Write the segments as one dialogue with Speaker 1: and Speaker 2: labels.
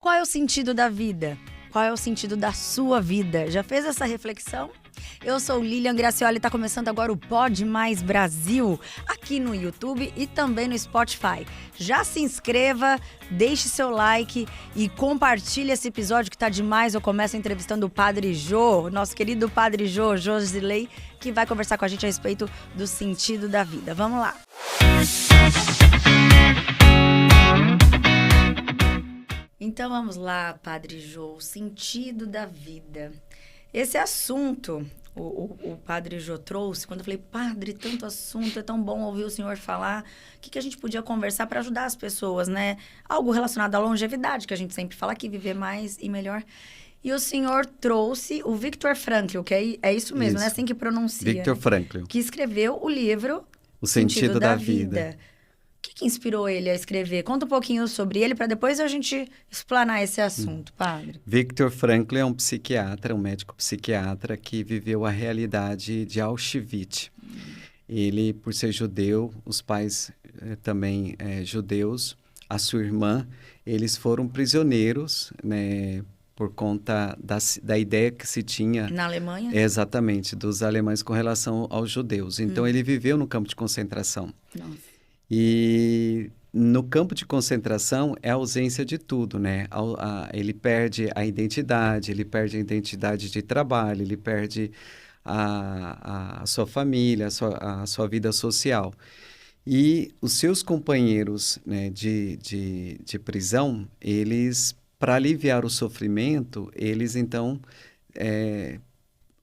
Speaker 1: Qual é o sentido da vida? Qual é o sentido da sua vida? Já fez essa reflexão? Eu sou Lilian Gracioli e está começando agora o Pod Mais Brasil, aqui no YouTube e também no Spotify. Já se inscreva, deixe seu like e compartilhe esse episódio que tá demais. Eu começo entrevistando o Padre Jô, nosso querido Padre Jô, Josilei, que vai conversar com a gente a respeito do sentido da vida. Vamos lá! Então vamos lá, Padre Jô, o sentido da vida. Esse assunto, o Padre Jô trouxe, quando eu falei, Padre, tanto assunto, é tão bom ouvir o senhor falar, o que a gente podia conversar para ajudar as pessoas, né? Algo relacionado à longevidade, que a gente sempre fala aqui, viver mais e melhor. E o senhor trouxe o Viktor Frankl, que é isso mesmo, né? Assim que pronuncia.
Speaker 2: Viktor Frankl.
Speaker 1: Que escreveu o livro
Speaker 2: O Sentido da Vida.
Speaker 1: O que inspirou ele a escrever? Conta um pouquinho sobre ele para depois a gente explanar esse assunto, padre.
Speaker 2: Viktor Frankl é um psiquiatra, um médico psiquiatra que viveu a realidade de Auschwitz. Ele, por ser judeu, os pais também judeus, a sua irmã, eles foram prisioneiros, né, por conta da ideia que se tinha...
Speaker 1: Na Alemanha?
Speaker 2: Exatamente, dos alemães com relação aos judeus. Então, ele viveu no campo de concentração.
Speaker 1: Nossa.
Speaker 2: E no campo de concentração é a ausência de tudo, né? Ele perde a identidade de trabalho, ele perde a sua família, a sua vida social. E os seus companheiros, né, de prisão, eles, para aliviar o sofrimento, eles então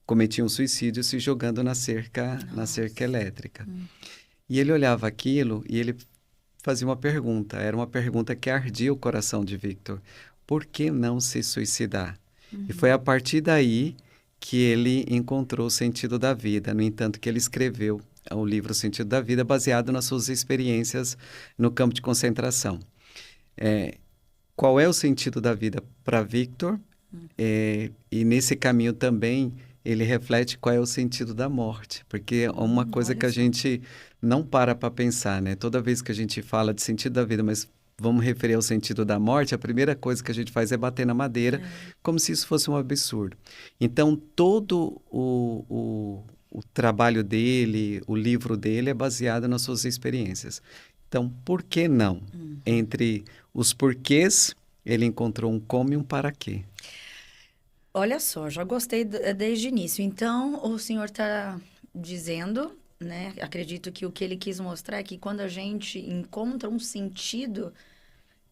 Speaker 2: cometiam suicídio se jogando na cerca elétrica. E ele olhava aquilo e ele fazia uma pergunta. Era uma pergunta que ardia o coração de Viktor. Por que não se suicidar? E foi a partir daí que ele encontrou o sentido da vida. No entanto, que ele escreveu o livro O Sentido da Vida, baseado nas suas experiências no campo de concentração. Qual é o sentido da vida para Viktor? E nesse caminho também ele reflete qual é o sentido da morte, porque é uma coisa que a gente não para pensar, né? Toda vez que a gente fala de sentido da vida, mas vamos referir ao sentido da morte, a primeira coisa que a gente faz é bater na madeira, como se isso fosse um absurdo. Então, todo o trabalho dele, o livro dele é baseado nas suas experiências. Então, por que não? Entre os porquês, ele encontrou um como e um para quê.
Speaker 1: Olha só, já gostei desde o início. Então, o senhor está dizendo, né? Acredito que o que ele quis mostrar é que quando a gente encontra um sentido,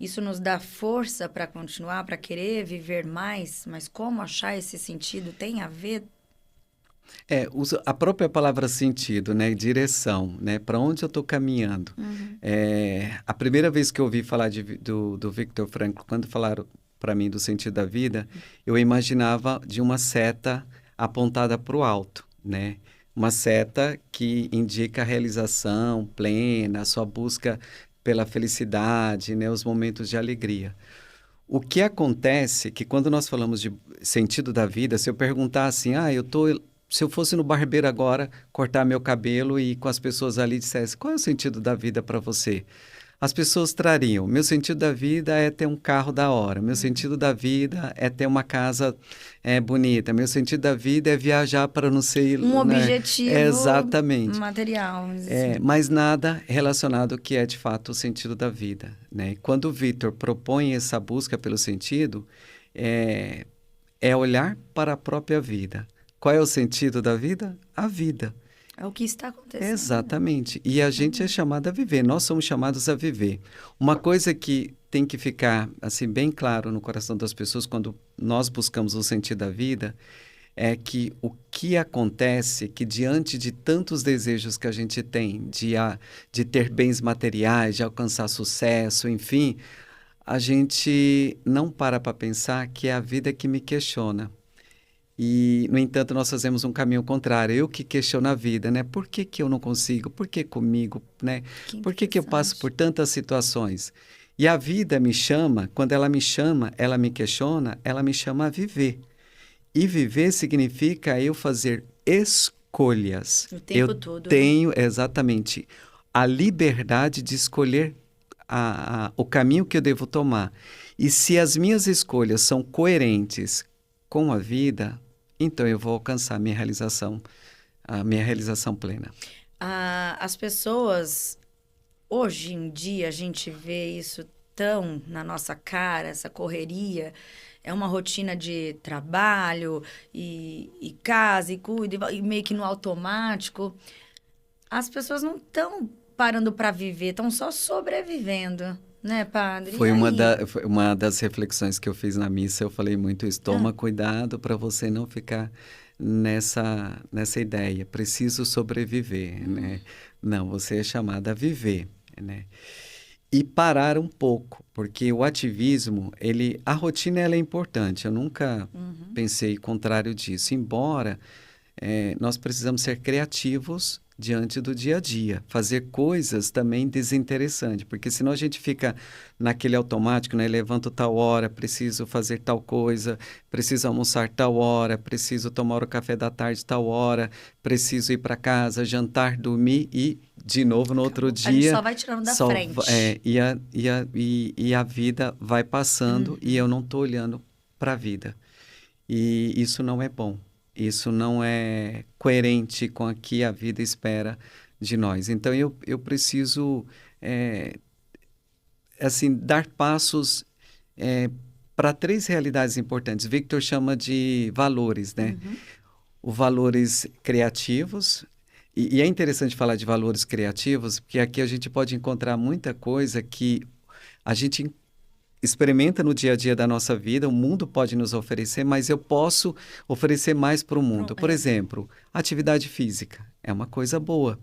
Speaker 1: isso nos dá força para continuar, para querer viver mais. Mas como achar esse sentido tem a ver?
Speaker 2: A própria palavra sentido, né? Direção, né? Para onde eu estou caminhando. A primeira vez que eu ouvi falar do Viktor Frankl, quando falaram para mim do sentido da vida, eu imaginava de uma seta apontada para o alto, né? Uma seta que indica a realização plena, a sua busca pela felicidade, né? Os momentos de alegria. O que acontece é que quando nós falamos de sentido da vida, se eu perguntar assim, se eu fosse no barbeiro agora, cortar meu cabelo e com as pessoas ali dissesse, qual é o sentido da vida para você? As pessoas trariam, meu sentido da vida é ter um carro da hora, meu sentido da vida é ter uma casa bonita, meu sentido da vida é viajar para não sei...
Speaker 1: Um objetivo
Speaker 2: exatamente.
Speaker 1: Material.
Speaker 2: Mas nada relacionado ao que é de fato o sentido da vida, né? Quando o Viktor propõe essa busca pelo sentido, é olhar para a própria vida. Qual é o sentido da vida? A vida.
Speaker 1: É o que está acontecendo.
Speaker 2: Exatamente. E a gente é chamado a viver, nós somos chamados a viver. Uma coisa que tem que ficar assim bem claro no coração das pessoas quando nós buscamos o sentido da vida é que o que acontece é que diante de tantos desejos que a gente tem de ter bens materiais, de alcançar sucesso, enfim, a gente não para pensar que é a vida que me questiona. E, no entanto, nós fazemos um caminho contrário. Eu que questiono a vida, né? Por que eu não consigo? Por que comigo, né? Por que eu passo por tantas situações? E a vida me chama, quando ela me chama, ela me questiona, ela me chama a viver. E viver significa eu fazer escolhas.
Speaker 1: O tempo todo.
Speaker 2: Eu tenho, exatamente, a liberdade de escolher o caminho que eu devo tomar. E se as minhas escolhas são coerentes com a vida, então eu vou alcançar a minha realização plena.
Speaker 1: As pessoas, hoje em dia, a gente vê isso tão na nossa cara, essa correria. É uma rotina de trabalho e casa e cuida, e meio que no automático. As pessoas não estão parando para viver, estão só sobrevivendo, né, padre? E
Speaker 2: Foi
Speaker 1: aí?
Speaker 2: foi uma das reflexões que eu fiz na missa. Eu falei muito isso. Toma cuidado para você não ficar nessa ideia. Preciso sobreviver, né? Não, você é chamada a viver, né? E parar um pouco, porque o ativismo, a rotina ela é importante. Eu nunca pensei contrário disso. Embora nós precisamos ser criativos diante do dia a dia, fazer coisas também desinteressantes, porque senão a gente fica naquele automático, né? Levanto tal hora, preciso fazer tal coisa, preciso almoçar tal hora, preciso tomar o café da tarde tal hora, preciso ir para casa, jantar, dormir e de novo no outro
Speaker 1: A gente
Speaker 2: dia
Speaker 1: só vai tirando da frente.
Speaker 2: e a vida vai passando e eu não estou olhando para a vida. E isso não é bom. Isso não é coerente com o que a vida espera de nós. Então, eu preciso, assim, dar passos para 3 realidades importantes. Victor chama de valores, né? Os valores criativos. E é interessante falar de valores criativos, porque aqui a gente pode encontrar muita coisa que a gente experimenta no dia a dia da nossa vida, o mundo pode nos oferecer, mas eu posso oferecer mais para o mundo. Por exemplo, atividade física é uma coisa boa,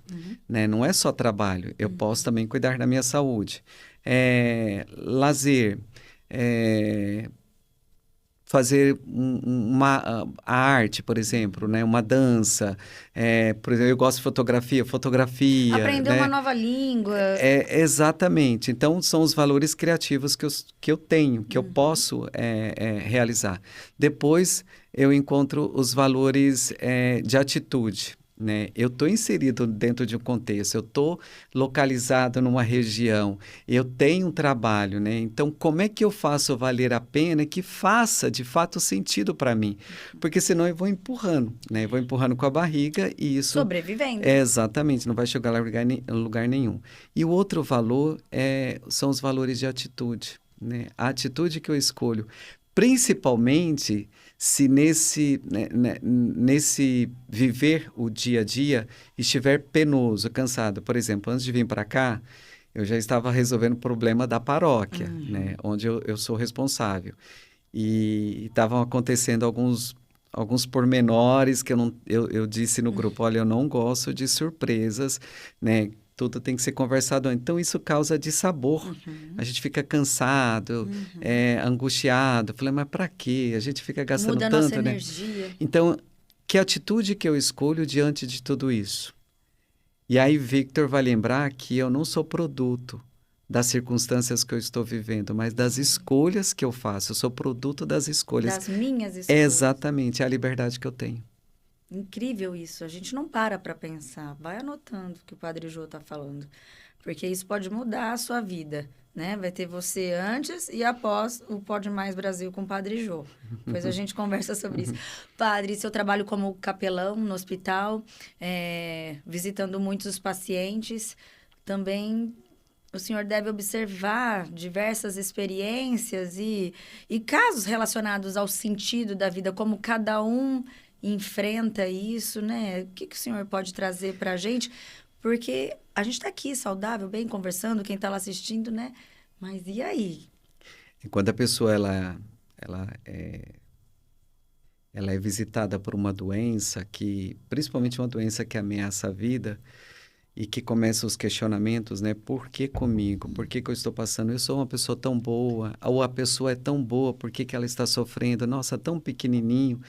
Speaker 2: né? Não é só trabalho, eu posso também cuidar da minha saúde. Lazer, fazer a arte, por exemplo, né? Uma dança, por exemplo, eu gosto de fotografia,
Speaker 1: Aprender uma
Speaker 2: né?
Speaker 1: nova língua.
Speaker 2: Exatamente. Então, são os valores criativos que eu tenho, que eu posso realizar. Depois, eu encontro os valores de atitude, né? Eu estou inserido dentro de um contexto, eu estou localizado numa região, eu tenho um trabalho, né? Então, como é que eu faço valer a pena que faça, de fato, sentido para mim? Porque senão eu vou empurrando, né? Eu vou empurrando com a barriga e isso...
Speaker 1: Sobrevivendo.
Speaker 2: Exatamente, não vai chegar a lugar nenhum. E o outro valor são os valores de atitude, né? A atitude que eu escolho, principalmente se nesse viver o dia a dia estiver penoso, cansado. Por exemplo, antes de vir para cá, eu já estava resolvendo o problema da paróquia, né? Onde eu sou responsável. E estavam acontecendo alguns pormenores que eu disse no grupo, olha, eu não gosto de surpresas, né? Tudo tem que ser conversado. Então, isso causa dissabor. A gente fica cansado, angustiado. Falei, mas para quê? A gente fica gastando
Speaker 1: Muda a
Speaker 2: tanto,
Speaker 1: nossa
Speaker 2: né?
Speaker 1: energia.
Speaker 2: Então, que atitude que eu escolho diante de tudo isso? E aí, Victor vai lembrar que eu não sou produto das circunstâncias que eu estou vivendo, mas das escolhas que eu faço. Eu sou produto das escolhas.
Speaker 1: Das minhas escolhas.
Speaker 2: Exatamente, é a liberdade que eu tenho.
Speaker 1: Incrível isso. A gente não para pensar. Vai anotando o que o Padre Jô está falando. Porque isso pode mudar a sua vida, né? Vai ter você antes e após o Pode Mais Brasil com o Padre Jô. Depois a gente conversa sobre isso. Padre, seu trabalho como capelão no hospital, visitando muitos pacientes, também o senhor deve observar diversas experiências e casos relacionados ao sentido da vida, como cada um enfrenta isso, né? O que o senhor pode trazer para a gente? Porque a gente está aqui saudável, bem, conversando, quem está lá assistindo, né? Mas e aí?
Speaker 2: Quando a pessoa ela é visitada por uma doença principalmente uma doença que ameaça a vida, e que começam os questionamentos, né? Por que comigo? Por que eu estou passando? Eu sou uma pessoa tão boa, ou a pessoa é tão boa, por que ela está sofrendo? Nossa, tão pequenininho,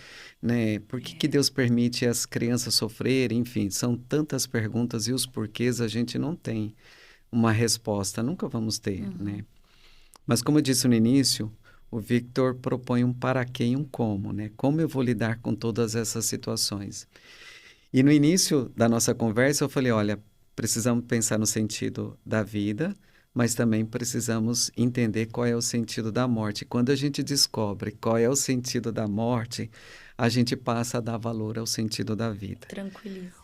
Speaker 2: né? Por que Deus permite as crianças sofrerem? Enfim, são tantas perguntas e os porquês a gente não tem uma resposta, nunca vamos ter, né? Mas como eu disse no início, o Victor propõe um para quê e um como, né? Como eu vou lidar com todas essas situações? E no início da nossa conversa eu falei, olha, precisamos pensar no sentido da vida, mas também precisamos entender qual é o sentido da morte. Quando a gente descobre qual é o sentido da morte, a gente passa a dar valor ao sentido da vida.
Speaker 1: Tranquiliza.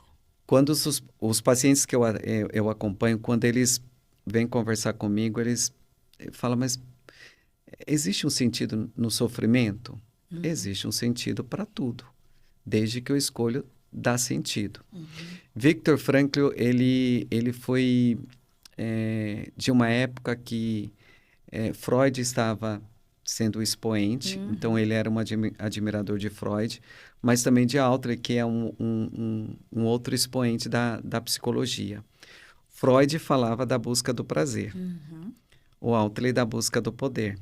Speaker 2: Quando os pacientes que eu acompanho, quando eles vêm conversar comigo, eles falam, mas existe um sentido no sofrimento? Existe um sentido para tudo, desde que eu escolho dar sentido. Viktor Frankl, ele foi de uma época que Freud estava sendo o expoente, então ele era um admirador de Freud, mas também de Altler, que é um outro expoente da psicologia. Freud falava da busca do prazer, o Altler da busca do poder,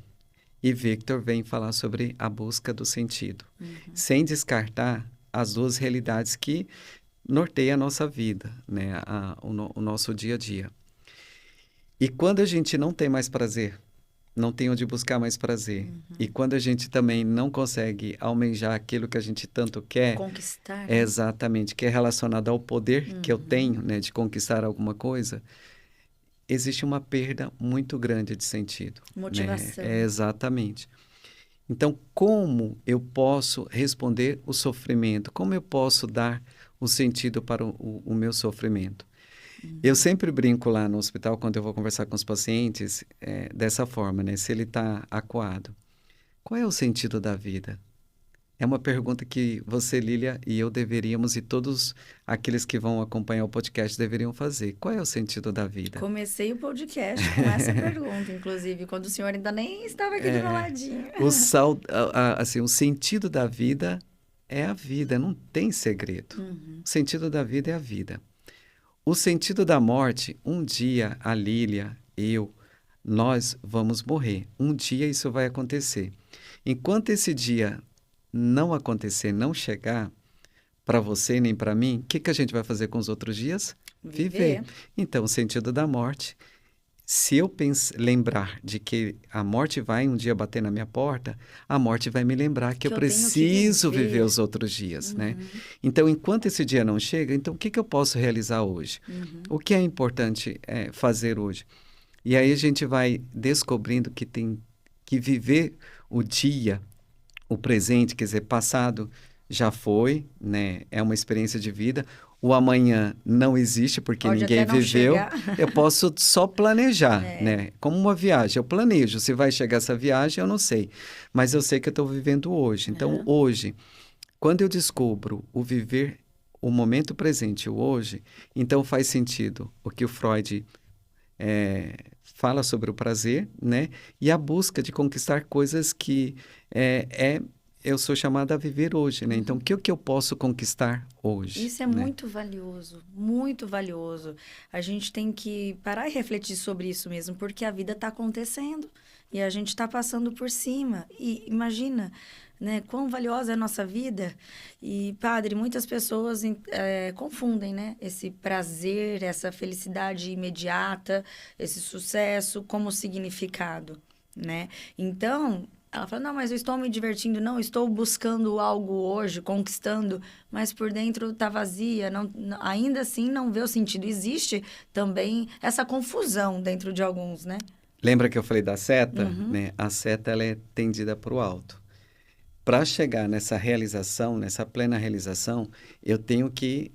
Speaker 2: e Viktor vem falar sobre a busca do sentido, sem descartar as duas realidades que norteiam a nossa vida, né? O nosso dia a dia. E quando a gente não tem mais prazer, não tem onde buscar mais prazer, e quando a gente também não consegue almejar aquilo que a gente tanto quer,
Speaker 1: conquistar, né?
Speaker 2: exatamente, que é relacionado ao poder que eu tenho, né, de conquistar alguma coisa, existe uma perda muito grande de sentido.
Speaker 1: Motivação.
Speaker 2: Né? Exatamente. Então, como eu posso responder o sofrimento? Como eu posso dar o sentido para o meu sofrimento? Eu sempre brinco lá no hospital, quando eu vou conversar com os pacientes, dessa forma, né? Se ele está acuado. Qual é o sentido da vida? É uma pergunta que você, Lília, e eu deveríamos, e todos aqueles que vão acompanhar o podcast deveriam fazer. Qual é o sentido da vida?
Speaker 1: Comecei o podcast com essa pergunta, inclusive, quando o senhor ainda nem estava aqui do meu ladinho.
Speaker 2: O sentido da vida é a vida, não tem segredo. O sentido da vida é a vida. O sentido da morte, um dia a Lília, nós vamos morrer. Um dia isso vai acontecer. Enquanto esse dia não acontecer, não chegar para você nem para mim, o que a gente vai fazer com os outros dias? Viver. Então, o sentido da morte, se eu lembrar de que a morte vai um dia bater na minha porta, a morte vai me lembrar que eu preciso viver os outros dias, né? Então, enquanto esse dia não chega, então o que eu posso realizar hoje? O que é importante fazer hoje? E aí a gente vai descobrindo que tem que viver o dia, o presente, quer dizer, passado já foi, né? É uma experiência de vida. O amanhã não existe porque
Speaker 1: Pode
Speaker 2: ninguém
Speaker 1: até não
Speaker 2: viveu.
Speaker 1: chegar.
Speaker 2: Eu posso só planejar, né? Como uma viagem. Eu planejo. Se vai chegar essa viagem, eu não sei. Mas eu sei que eu estou vivendo hoje. Então, hoje, quando eu descubro o viver, o momento presente, o hoje, então faz sentido o que o Freud fala sobre o prazer, né? E a busca de conquistar coisas que eu sou chamada a viver hoje, né? Então, o que eu posso conquistar hoje?
Speaker 1: Isso é muito valioso, muito valioso. A gente tem que parar e refletir sobre isso mesmo, porque a vida está acontecendo e a gente está passando por cima. E imagina, né, quão valiosa é a nossa vida. E, padre, muitas pessoas confundem, né, esse prazer, essa felicidade imediata, esse sucesso como significado, né? Então, ela fala, não, mas eu estou me divertindo, não, estou buscando algo hoje, conquistando, mas por dentro está vazia, ainda assim não vê o sentido. Existe também essa confusão dentro de alguns, né?
Speaker 2: Lembra que eu falei da seta? Né? A seta, ela é tendida para o alto. Para chegar nessa realização, nessa plena realização, eu tenho que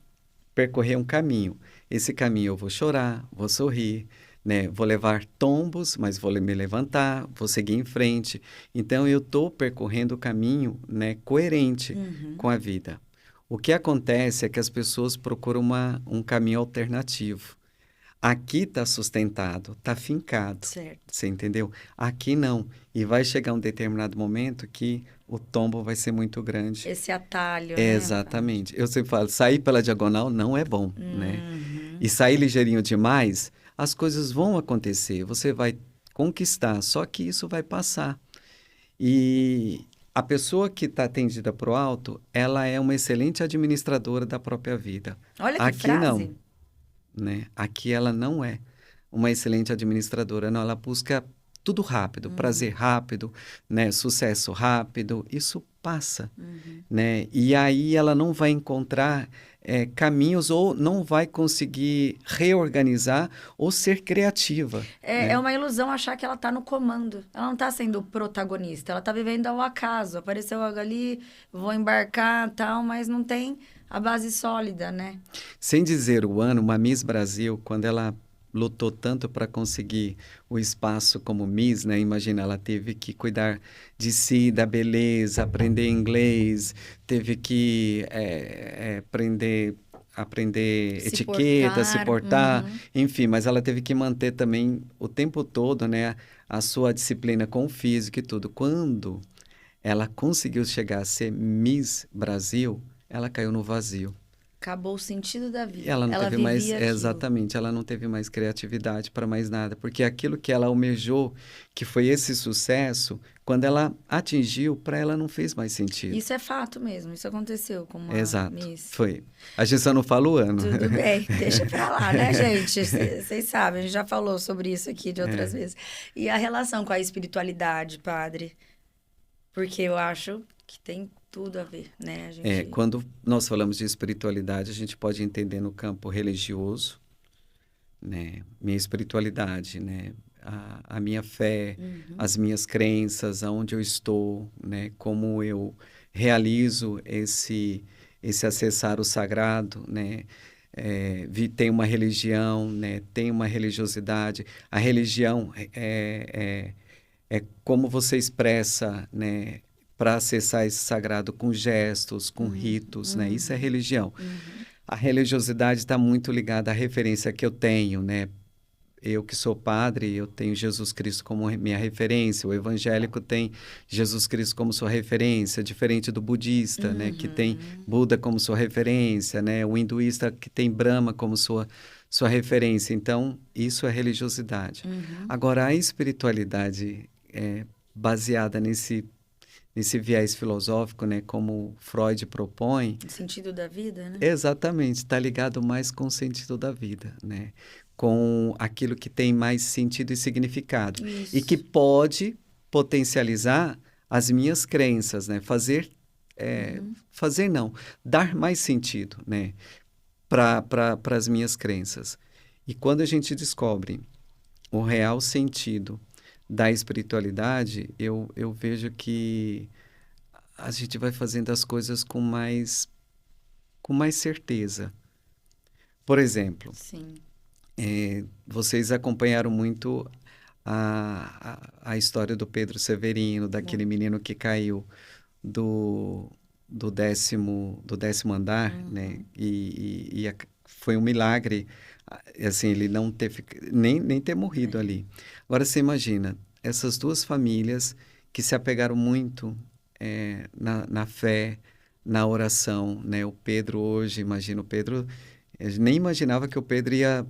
Speaker 2: percorrer um caminho. Esse caminho eu vou chorar, vou sorrir, né? Vou levar tombos, mas vou me levantar, vou seguir em frente. Então, eu estou percorrendo o caminho, né, coerente com a vida. O que acontece é que as pessoas procuram um caminho alternativo. Aqui está sustentado, está fincado.
Speaker 1: Certo.
Speaker 2: Você entendeu? Aqui não. E vai chegar um determinado momento que o tombo vai ser muito grande.
Speaker 1: Esse atalho,
Speaker 2: Exatamente. Eu sempre falo, sair pela diagonal não é bom, né? E sair ligeirinho demais, as coisas vão acontecer. Você vai conquistar, só que isso vai passar. E a pessoa que está tendida para o alto, ela é uma excelente administradora da própria vida.
Speaker 1: Olha que
Speaker 2: Aqui
Speaker 1: frase.
Speaker 2: não. Né? Aqui ela não é uma excelente administradora, não, ela busca tudo rápido, prazer rápido, né? Sucesso rápido, isso passa, né? E aí ela não vai encontrar caminhos ou não vai conseguir reorganizar ou ser criativa.
Speaker 1: É,
Speaker 2: né?
Speaker 1: é uma ilusão achar que ela tá no comando. Ela não tá sendo protagonista, ela tá vivendo ao acaso. Apareceu algo ali, vou embarcar, tal, mas não tem a base sólida, né?
Speaker 2: Sem dizer o ano, uma Miss Brasil, quando ela lutou tanto para conseguir o espaço como Miss, né? Imagina, ela teve que cuidar de si, da beleza, aprender inglês, teve que aprender
Speaker 1: Se
Speaker 2: etiqueta, se
Speaker 1: portar.
Speaker 2: portar,
Speaker 1: Uhum.
Speaker 2: enfim, mas ela teve que manter também o tempo todo, né, a sua disciplina com o físico e tudo. Quando ela conseguiu chegar a ser Miss Brasil, ela caiu no vazio.
Speaker 1: Acabou o sentido da
Speaker 2: E
Speaker 1: vida.
Speaker 2: ela não
Speaker 1: Ela
Speaker 2: teve mais,
Speaker 1: vivia aquilo.
Speaker 2: exatamente, ela não teve mais criatividade para mais nada, porque aquilo que ela almejou, que foi esse sucesso, quando ela atingiu, para ela não fez mais sentido.
Speaker 1: Isso é fato mesmo, isso aconteceu com uma
Speaker 2: Exato,
Speaker 1: Miss.
Speaker 2: foi. A gente só não fala o ano.
Speaker 1: Tudo bem, deixa pra lá, né, gente? Vocês sabem, a gente já falou sobre isso aqui de outras
Speaker 2: É.
Speaker 1: vezes. E a relação com a espiritualidade, padre? Porque eu acho que tem tudo a ver, né? A gente...
Speaker 2: Quando nós falamos de espiritualidade, a gente pode entender no campo religioso, né? Minha espiritualidade, né? A minha fé, as minhas crenças, aonde eu estou, né? Como eu realizo esse acessar o sagrado, né? Tem uma religião, né? Tem uma religiosidade. A religião é como você expressa, né? Para acessar esse sagrado com gestos, com ritos, né? Isso é religião. A religiosidade está muito ligada à referência que eu tenho, né? Eu que sou padre, eu tenho Jesus Cristo como minha referência. O evangélico tem Jesus Cristo como sua referência, diferente do budista, né? Que tem Buda como sua referência, né? O hinduísta que tem Brahma como sua referência. Então, isso é religiosidade. Agora, a espiritualidade baseada nesse viés filosófico, né? Como Freud propõe,
Speaker 1: O sentido da vida, né?
Speaker 2: exatamente, está ligado mais com o sentido da vida, né? Com aquilo que tem mais sentido e significado. E que
Speaker 1: Isso.
Speaker 2: pode potencializar as minhas crenças, né? Fazer não, dar mais sentido, né? Para as minhas crenças. E quando a gente descobre o real sentido da espiritualidade, eu vejo que a gente vai fazendo as coisas com mais certeza. Por exemplo,
Speaker 1: Sim.
Speaker 2: vocês acompanharam muito a história do Pedro Severino, daquele menino que caiu do décimo andar, né? Foi um milagre, assim, ele não nem ter morrido ali. Agora, você imagina, essas duas famílias que se apegaram muito na fé, na oração, né? O Pedro hoje, imagina o Pedro, eu nem imaginava que o Pedro ia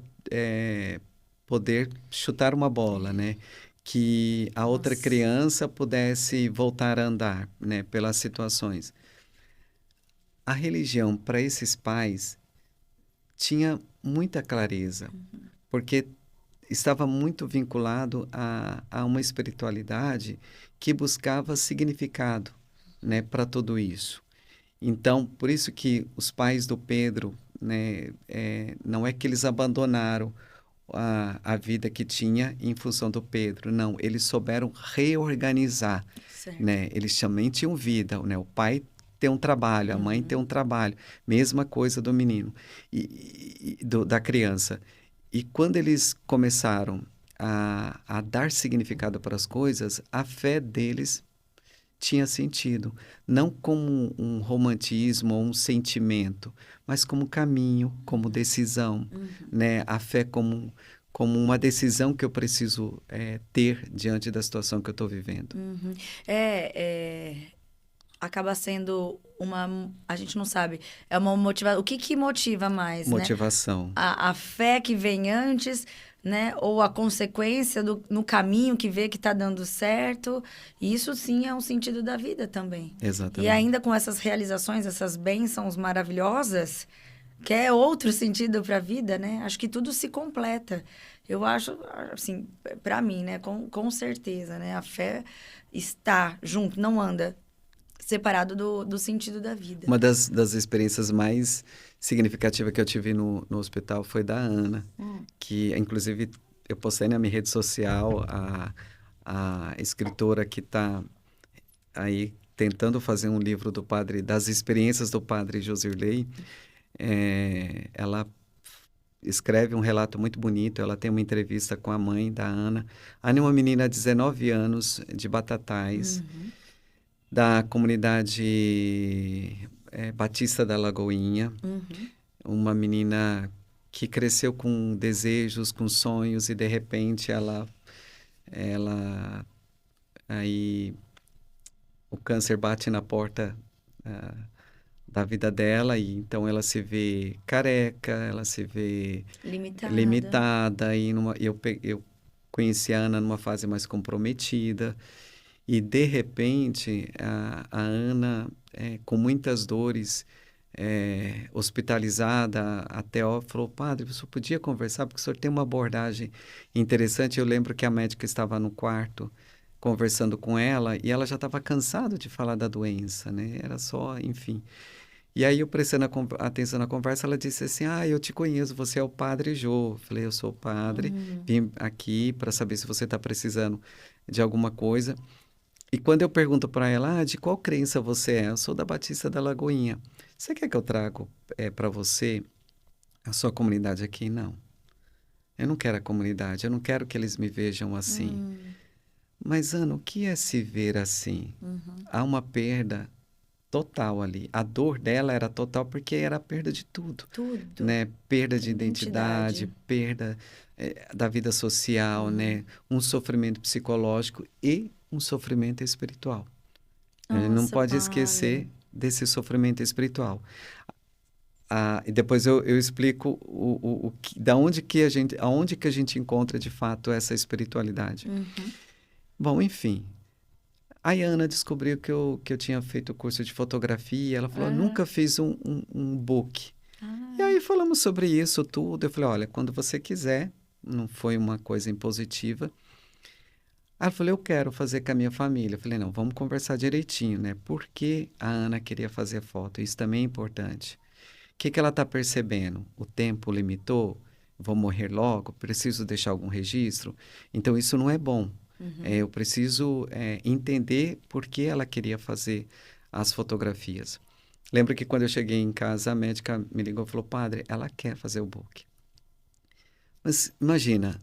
Speaker 2: poder chutar uma bola, né? Que a outra
Speaker 1: Nossa.
Speaker 2: criança pudesse voltar a andar, né? Pelas situações. A religião, para esses pais, tinha muita clareza, porque estava muito vinculado a uma espiritualidade que buscava significado, né? Para tudo isso. Então, por isso que os pais do Pedro, né, não é que eles abandonaram a vida que tinha em função do Pedro, não, eles souberam reorganizar,
Speaker 1: Certo.
Speaker 2: né? Eles também tinham vida, né? O pai tem um trabalho, a mãe tem um trabalho, mesma coisa do menino da criança. E quando eles começaram a dar significado para as coisas, a fé deles tinha sentido, não como um romantismo ou um sentimento, mas como caminho, como decisão, né? A fé como uma decisão que eu preciso ter diante da situação que eu estou vivendo.
Speaker 1: Acaba sendo a gente não sabe, é uma motivação. O que motiva mais, né?
Speaker 2: Motivação.
Speaker 1: A fé que vem antes, né? Ou a consequência no caminho que vê que está dando certo. Isso sim é um sentido da vida também.
Speaker 2: Exatamente.
Speaker 1: E ainda com essas realizações, essas bênçãos maravilhosas, que é outro sentido para a vida, né? Acho que tudo se completa. Eu acho, assim, para mim, né? Com certeza, né? A fé está junto, não anda separado do sentido da vida.
Speaker 2: Uma das experiências mais significativas que eu tive no hospital foi da Ana, que inclusive eu postei na minha rede social, a escritora que está aí tentando fazer um livro das experiências do padre Josirley. Ela escreve um relato muito bonito. Ela tem uma entrevista com a mãe da Ana. A Ana é uma menina de 19 anos, de Batatais, da comunidade Batista da Lagoinha. Uma menina que cresceu com desejos, com sonhos, e de repente ela aí o câncer bate na porta da vida dela, e então ela se vê careca, ela se vê limitada, e eu conheci a Ana numa fase mais comprometida, e de repente a Ana, com muitas dores, hospitalizada, até ó, falou: padre, você podia conversar, porque o senhor tem uma abordagem interessante. Eu lembro que a médica estava no quarto conversando com ela, e ela já estava cansada de falar da doença, né? Era só, enfim. E aí, eu prestando atenção na conversa, ela disse assim: eu te conheço, você é o padre Jô. Eu falei: eu sou o padre, vim aqui para saber se você está precisando de alguma coisa. E quando eu pergunto para ela: de qual crença você é? Eu sou da Batista da Lagoinha. Você quer que eu trago para você a sua comunidade aqui? Não. Eu não quero a comunidade, eu não quero que eles me vejam assim. Mas, Ana, o que é se ver assim? Há uma perda total ali. A dor dela era total porque era a perda de tudo.
Speaker 1: Tudo.
Speaker 2: Né? Perda de identidade, perda da vida social, né? Um sofrimento psicológico e um sofrimento espiritual. A gente não pode esquecer desse sofrimento espiritual. E depois eu explico aonde que a gente encontra de fato essa espiritualidade. Bom, enfim. Aí a Ana descobriu que eu tinha feito o curso de fotografia. Ela falou: nunca fiz um book. E aí falamos sobre isso tudo. Eu falei: olha, quando você quiser. Não foi uma coisa impositiva. Ela falou: eu quero fazer com a minha família. Eu falei: não, vamos conversar direitinho, né? Por que a Ana queria fazer foto? Isso também é importante. O que ela está percebendo? O tempo limitou? Vou morrer logo? Preciso deixar algum registro? Então, isso não é bom. Eu preciso entender por que ela queria fazer as fotografias. Lembro que quando eu cheguei em casa, a médica me ligou e falou: padre, ela quer fazer o book. Mas imagina...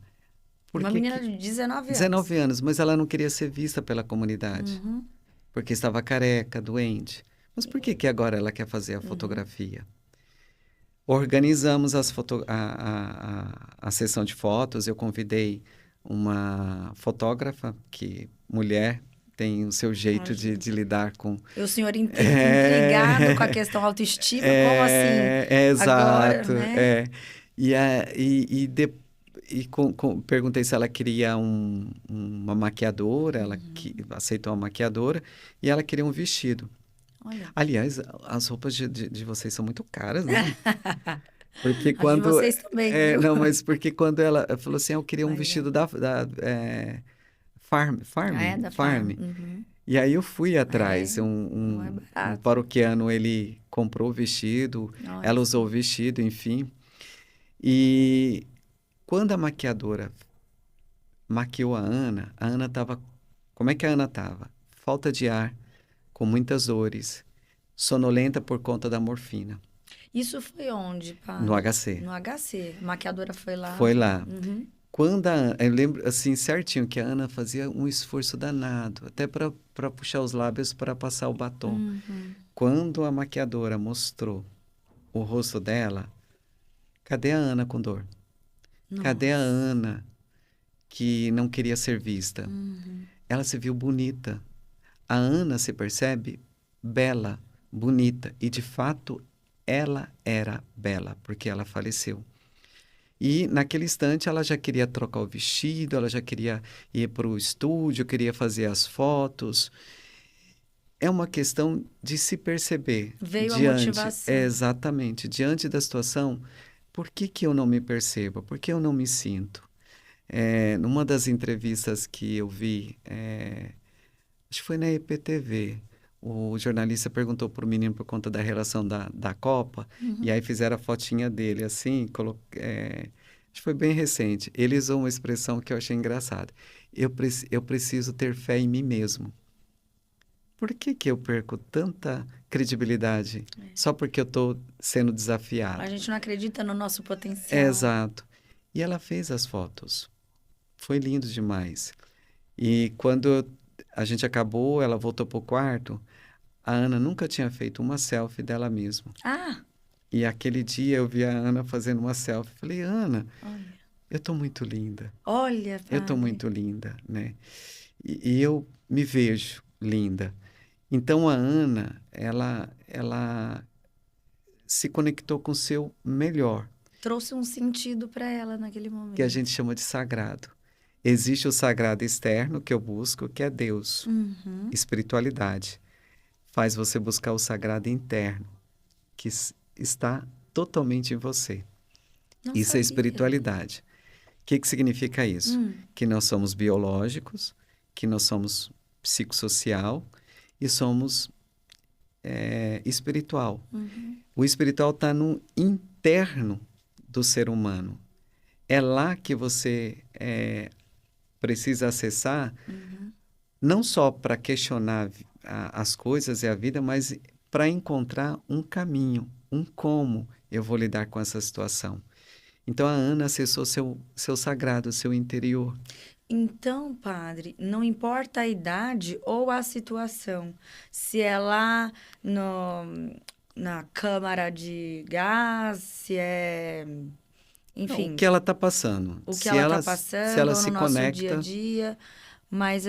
Speaker 1: Uma menina de 19 anos.
Speaker 2: 19 anos, mas ela não queria ser vista pela comunidade. Porque estava careca, doente. Mas por que agora ela quer fazer a fotografia? Organizamos a sessão de fotos. Eu convidei uma fotógrafa, que mulher tem o seu jeito de lidar com...
Speaker 1: O senhor intrigado com a questão autoestima, como assim?
Speaker 2: Exato.
Speaker 1: Agora, né?
Speaker 2: Perguntei se ela queria uma maquiadora. Ela aceitou uma maquiadora, e ela queria um vestido.
Speaker 1: Olha.
Speaker 2: Aliás, as roupas de vocês são muito caras, né? Porque
Speaker 1: quando... As de vocês também, viu?
Speaker 2: Não, mas porque quando ela falou assim: eu queria um vestido da Farm.
Speaker 1: Da Farm.
Speaker 2: E aí eu fui atrás. Um paroquiano, ele comprou o vestido. Nossa. Ela usou o vestido, enfim. E quando a maquiadora maquiou a Ana estava... Como é que a Ana estava? Falta de ar, com muitas dores, sonolenta por conta da morfina.
Speaker 1: Isso foi onde, pai?
Speaker 2: No HC.
Speaker 1: No HC. A maquiadora foi lá?
Speaker 2: Foi lá. Quando eu lembro assim certinho que a Ana fazia um esforço danado, até para puxar os lábios para passar o batom. Quando a maquiadora mostrou o rosto dela, cadê a Ana com dor? Nossa. Cadê a Ana que não queria ser vista? Ela se viu bonita. A Ana se percebe bela, bonita. E, de fato, ela era bela, porque ela faleceu. E, naquele instante, ela já queria trocar o vestido, ela já queria ir para o estúdio, queria fazer as fotos. É uma questão de se perceber.
Speaker 1: Veio a motivação.
Speaker 2: Exatamente. Diante da situação, por que eu não me percebo? Por que eu não me sinto? Numa das entrevistas que eu vi, acho que foi na EPTV, o jornalista perguntou para o menino por conta da relação da Copa, e aí fizeram a fotinha dele assim, acho que foi bem recente. Ele usou uma expressão que eu achei engraçada. Eu preciso ter fé em mim mesmo. Por que que eu perco tanta credibilidade só porque eu estou sendo desafiado?
Speaker 1: A gente não acredita no nosso potencial.
Speaker 2: Exato. E ela fez as fotos. Foi lindo demais. E quando a gente acabou, ela voltou para o quarto, a Ana nunca tinha feito uma selfie dela mesma.
Speaker 1: Ah,
Speaker 2: E aquele dia eu vi a Ana fazendo uma selfie. Falei, Ana,
Speaker 1: olha.
Speaker 2: eu estou muito linda.
Speaker 1: Olha,
Speaker 2: Eu estou
Speaker 1: padre.
Speaker 2: muito linda, né? E eu me vejo linda. Então a Ana, ela se conectou com o seu melhor,
Speaker 1: Trouxe um sentido para ela naquele
Speaker 2: que a
Speaker 1: momento.
Speaker 2: gente chama de sagrado. Existe o sagrado externo que eu busco, que é Deus, espiritualidade. Faz você buscar o sagrado interno, que está totalmente em você.
Speaker 1: Não
Speaker 2: Isso é
Speaker 1: sabia.
Speaker 2: espiritualidade. O que que significa isso? Que nós somos biológicos, que nós somos psicossocial e somos espiritual. O espiritual está no interno do ser humano. É lá que você precisa acessar, não só para questionar as coisas e a vida, mas para encontrar um caminho, um como eu vou lidar com essa situação. Então a Ana acessou seu sagrado, seu interior.
Speaker 1: Então, padre, não importa a idade ou a situação, se é lá na câmara de gás, se é,
Speaker 2: Não, o
Speaker 1: enfim,
Speaker 2: que ela está passando.
Speaker 1: o que
Speaker 2: Se
Speaker 1: ela está
Speaker 2: ela, se ela
Speaker 1: passando ou no
Speaker 2: se
Speaker 1: nosso dia a
Speaker 2: conecta,
Speaker 1: dia, mas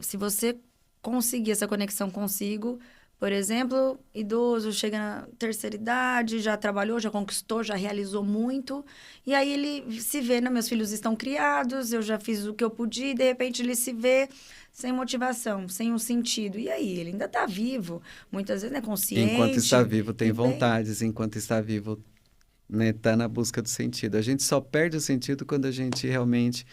Speaker 1: se você conseguir essa conexão consigo, por exemplo, idoso chega na terceira idade, já trabalhou, já conquistou, já realizou muito, e aí ele se vê, né? Meus filhos estão criados, eu já fiz o que eu podia, e de repente ele se vê sem motivação, sem um sentido. E aí, ele ainda está vivo, muitas vezes é
Speaker 2: enquanto está
Speaker 1: consciente,
Speaker 2: vivo, tem
Speaker 1: e bem.
Speaker 2: vontades, enquanto está vivo, né, tá na busca do sentido. A gente só perde o sentido quando a gente realmente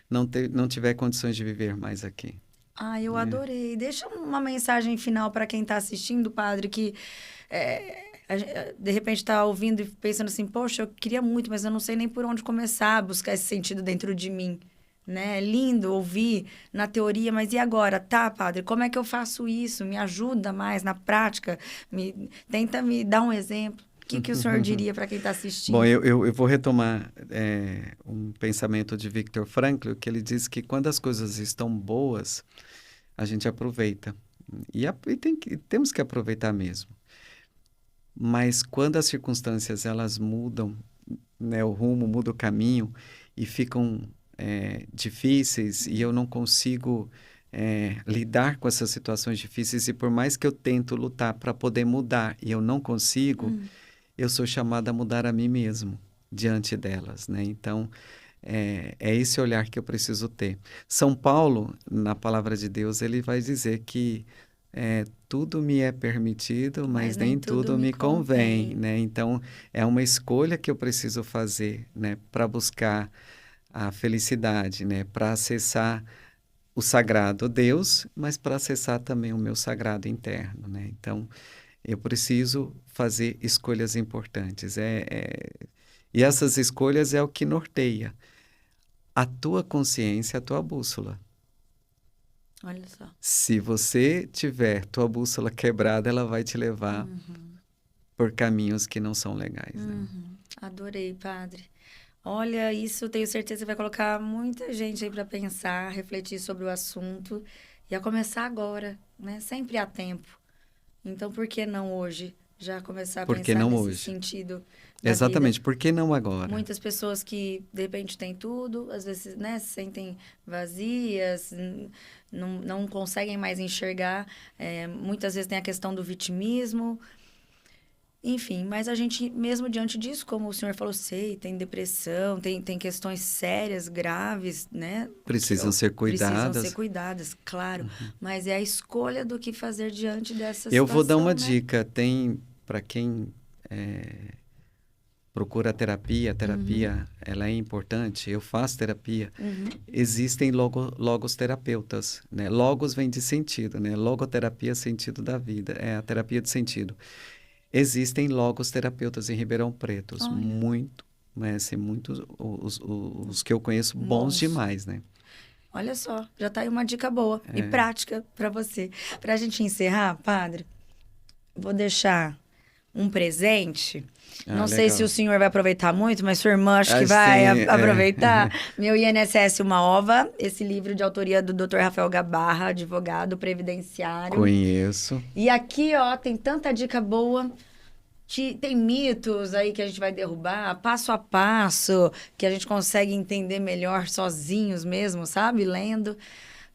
Speaker 2: não tiver condições de viver mais aqui.
Speaker 1: Ah, eu
Speaker 2: Né?
Speaker 1: adorei. Deixa uma mensagem final para quem está assistindo, padre, que de repente está ouvindo e pensando assim, poxa, eu queria muito, mas eu não sei nem por onde começar a buscar esse sentido dentro de mim. Né? É lindo ouvir na teoria, mas e agora? Tá, padre, como é que eu faço isso? Me ajuda mais na prática? Tenta me dar um exemplo. O que o senhor diria para quem está
Speaker 2: Bom,
Speaker 1: assistindo?
Speaker 2: eu vou retomar um pensamento de Viktor Frankl, que ele diz que quando as coisas estão boas, a gente aproveita. E temos que aproveitar mesmo. Mas quando as circunstâncias elas mudam, né, o rumo, muda o caminho e ficam difíceis e eu não consigo lidar com essas situações difíceis e por mais que eu tento lutar para poder mudar e eu não consigo, eu sou chamado a mudar a mim mesmo diante delas, né? Então, é esse olhar que eu preciso ter. São Paulo, na Palavra de Deus, ele vai dizer que tudo me é permitido, mas nem tudo me convém, né? Então, é uma escolha que eu preciso fazer, né? Para buscar a felicidade, né? Para acessar o sagrado Deus, mas para acessar também o meu sagrado interno, né? Então, eu preciso fazer escolhas importantes. E essas escolhas é o que norteia a tua consciência, a tua bússola.
Speaker 1: Olha só.
Speaker 2: Se você tiver tua bússola quebrada, ela vai te levar por caminhos que não são legais. Né?
Speaker 1: Adorei, padre. Olha, isso tenho certeza que vai colocar muita gente aí para pensar, refletir sobre o assunto e a começar agora, né? Sempre há tempo. Então, por que não hoje já começar a
Speaker 2: Por que
Speaker 1: pensar
Speaker 2: não
Speaker 1: nesse
Speaker 2: hoje?
Speaker 1: sentido da vida?
Speaker 2: Exatamente, por que não agora?
Speaker 1: Muitas pessoas que, de repente, têm tudo, às vezes, né, se sentem vazias, não conseguem mais enxergar. Muitas vezes tem a questão do vitimismo. Enfim, mas a gente, mesmo diante disso, como o senhor falou, tem depressão, tem questões sérias, graves, né?
Speaker 2: Precisam ser
Speaker 1: Precisam ser
Speaker 2: cuidadas.
Speaker 1: cuidadas, claro. Mas é a escolha do que fazer diante dessa
Speaker 2: Eu vou dar
Speaker 1: situação,
Speaker 2: uma
Speaker 1: né?
Speaker 2: dica, tem para quem procura terapia, a terapia ela é importante, eu faço terapia. Existem logoterapeutas, né? Logos vem de sentido, né? Logoterapia, sentido da vida, é a terapia de sentido. Existem logoterapeutas em Ribeirão Preto, muito, né? Assim, muitos, os que eu conheço, bons demais, né?
Speaker 1: Olha só, já tá aí uma dica boa e prática para você. Pra gente encerrar, padre, vou deixar um presente. Não sei se o senhor vai aproveitar muito, mas sua irmã acho que vai aproveitar. Meu INSS Uma Ova, esse livro de autoria do Dr. Rafael Gabarra, advogado previdenciário.
Speaker 2: Conheço.
Speaker 1: E aqui, ó, tem tanta dica boa. Tem mitos aí que a gente vai derrubar, passo a passo, que a gente consegue entender melhor sozinhos mesmo, sabe? Lendo.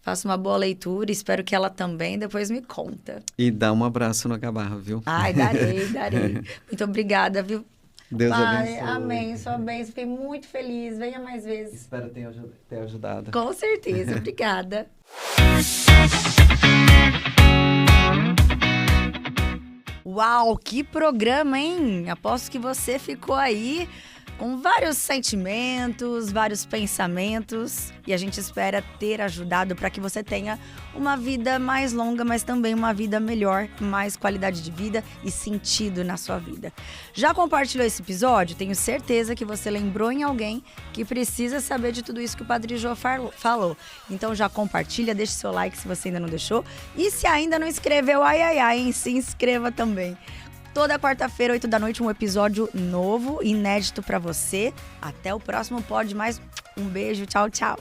Speaker 1: Faça uma boa leitura, espero que ela também depois me conta.
Speaker 2: E dá um abraço no Gabarra, viu?
Speaker 1: Ai, darei. Muito obrigada, viu?
Speaker 2: Deus abençoe.
Speaker 1: Amém, sua bênção. Fiquei muito feliz. Venha mais vezes.
Speaker 2: Espero ter ajudado.
Speaker 1: Com certeza. Obrigada. Uau, que programa, hein? Aposto que você ficou aí com vários sentimentos, vários pensamentos. E a gente espera ter ajudado para que você tenha uma vida mais longa, mas também uma vida melhor, mais qualidade de vida e sentido na sua vida. Já compartilhou esse episódio? Tenho certeza que você lembrou em alguém que precisa saber de tudo isso que o Padre Jô falou. Então já compartilha, deixe seu like se você ainda não deixou. E se ainda não inscreveu, hein? Se inscreva também. Toda quarta-feira, 8 da noite, um episódio novo, inédito pra você. Até o próximo Pod Mais. Um beijo, tchau, tchau.